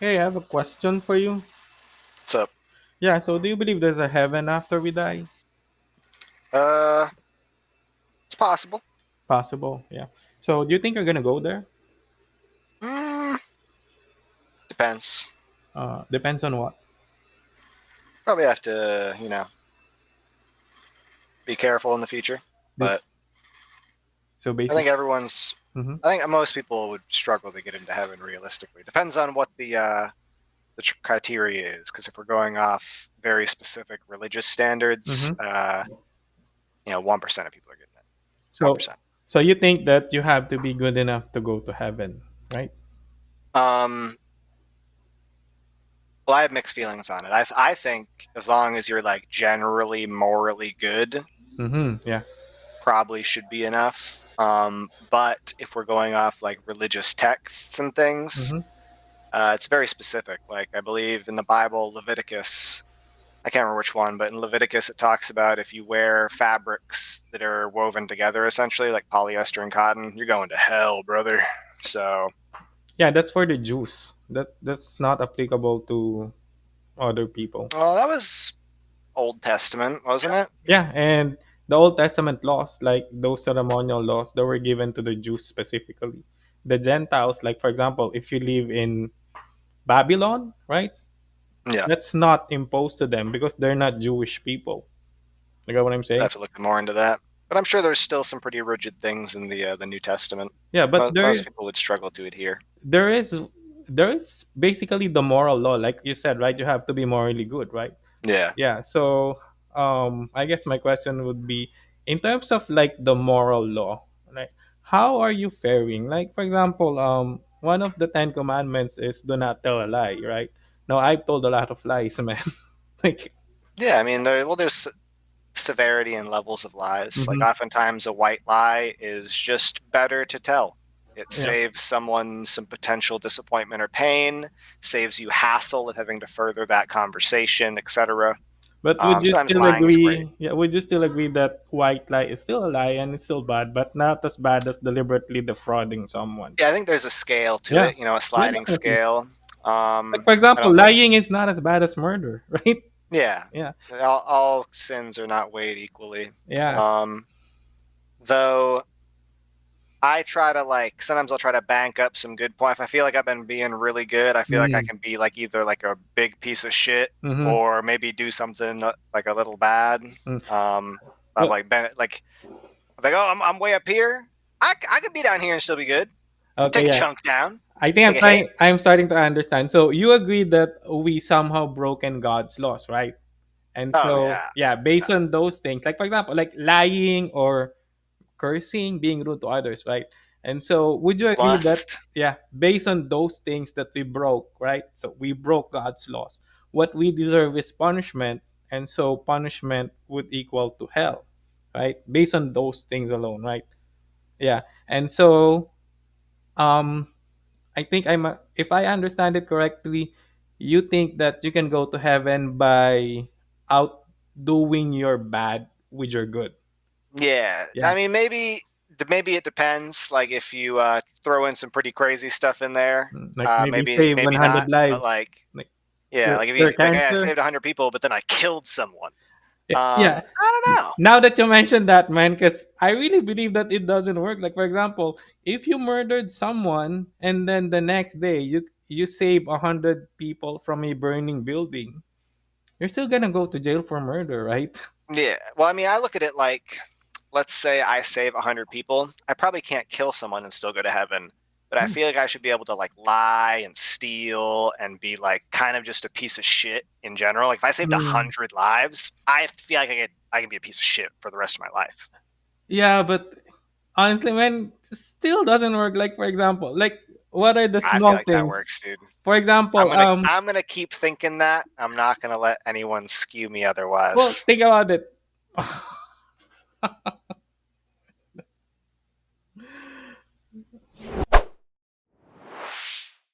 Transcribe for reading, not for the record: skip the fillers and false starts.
Hey, I have a question for you. So, Yeah, so do you believe there's a heaven after we die? uh, it's possible. Possible, yeah. So do you think you're gonna go there? Mm, depends. Depends on what. Probably have to, be careful in the future. Dep- But So I think basically, everyone's. hmm I think most people would struggle to get into heaven realistically. Depends on what the criteria is. Because if we're going off very specific religious standards, hmm 1% of people are getting it. One so percent. so you think that you have to be good enough to go to heaven, right? Um. Well, I have mixed feelings on it. I think as long as you're like generally morally good, Yeah. probably should be enough. But if we're going off like religious texts and things, hmm it's very specific. Like I believe in the Bible, Leviticus, I can't remember which one, but in Leviticus it talks about if you wear fabrics that are woven together, essentially like polyester and cotton, you're going to hell, brother. So, Yeah, that's for the Jews. That's not applicable to other people. well, that was Old Testament, wasn't it? Yeah, and the Old Testament laws, like those ceremonial laws, that were given to the Jews specifically. The Gentiles, like for example, if you live in Babylon, right? Yeah, That's not imposed to them because they're not Jewish people. You get what I'm I saying? have to look more into that. But I'm sure there's still some pretty rigid things in the New Testament. Yeah, but Most people would struggle to adhere. there is there is basically the moral law, like you said, right? You have to be morally good, right? Yeah. Yeah. So I guess my question would be, in terms of like the moral law, like how are you faring? Like for example, one of the Ten Commandments is do not tell a lie, right? Now I've told a lot of lies, man. Like, Yeah, I mean, there's severity and levels of lies. Like, mhm, oftentimes, a white lie is just better to tell. It yeah. saves someone some potential disappointment or pain, saves you hassle of having to further that conversation, etc. But would you Sometimes still lying is great. agree? Yeah, would you still agree that white lie is still a lie and it's still bad, but not as bad as deliberately defrauding someone? Yeah, I think there's a scale to Yeah, it, a yeah, sliding definitely. scale. Like for I example, don't think, lying is not as bad as murder, right? yeah, Yeah, all sins are not weighed equally. yeah. Um, though I try to like sometimes I'll try to bank up some good points. If I feel like I've been being really good, I feel like I Mm-hmm. can be like either like a big piece of shit Mm-hmm. or maybe do something like a little bad. Mm. Um, I'm Well, like I'm like, oh, I'm way up here. I could be down here and still be good. okay, Take a yeah. chunk down, I think take a hit. I'm starting to understand. So you agree that we somehow broken God's laws, right? And Oh so yeah, yeah, based on those things, like for example, like lying or cursing, being rude to others, right? And so, would you agree that, lust. yeah, based on those things that we broke, right? So, we broke God's laws. What we deserve is punishment. And so, punishment would equal to hell, right? Based on those things alone, right? Yeah. And so, um, I think if I understand it correctly, you think that you can go to heaven by outdoing your bad with your good. Yeah, Yeah. I mean maybe it depends. Like if you throw in some pretty crazy stuff in there, Like maybe maybe save maybe 100 not. But lives, like like yeah, like if cure you like hey, I cancer. saved 100 people, but then I killed someone. Yeah. I don't know. Now that you mentioned that, man, because I really believe that it doesn't work. Like for example, if you murdered someone and then the next day you save 100 people from a burning building, you're still gonna go to jail for murder, right? Yeah. Well, I mean, I look at it like, let's say I save 100 people. I probably can't kill someone and still go to heaven, but I Hmm. feel like I should be able to like lie and steal and be like kind of just a piece of shit in general. Like if I saved a Hmm. hundred lives, I feel like I can be a piece of shit for the rest of my life. Yeah, but honestly, man, it still doesn't work. Like for example, like what are the I feel small like that things? works, dude. For example, I'm gonna keep thinking that. I'm not gonna let anyone skew me well, otherwise. think about it.